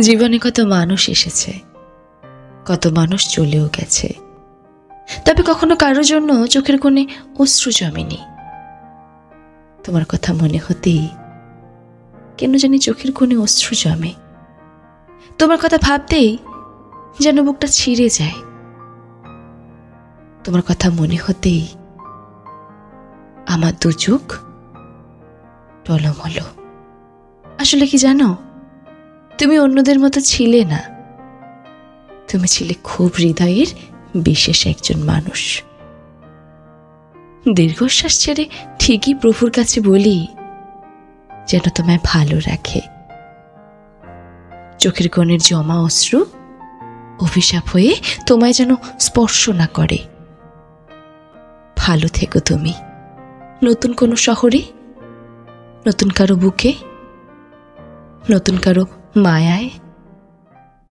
জীবনে কত মানুষ এসেছে, কত মানুষ চলেও গেছে, তবে কখনো কারোর জন্য চোখের কোণে অশ্রু জমেনি। তোমার কথা মনে হতেই কেন জানি চোখের কোণে অশ্রু জমে। তোমার কথা ভাবতেই যেন বুকটা ছিঁড়ে যায়। তোমার কথা মনে হতেই আমার দু চোখ টলমল। আসলে কি জানো, তুমি অন্যদের মতো ছিলে না, তুমি ছিলে খুব হৃদয়ের বিশেষ একজন মানুষ। দীর্ঘশ্বাস ছেড়ে ঠিকই প্রভুর কাছে বলি যেন তোমায় ভালো রাখে। চোখের কোণের জমা অশ্রু অভিশাপ হয়ে তোমায় যেন স্পর্শ না করে। ভালো থেকো তুমি, নতুন কোনো শহরে, নতুন কারো বুকে, নতুন কারো মায়ায়।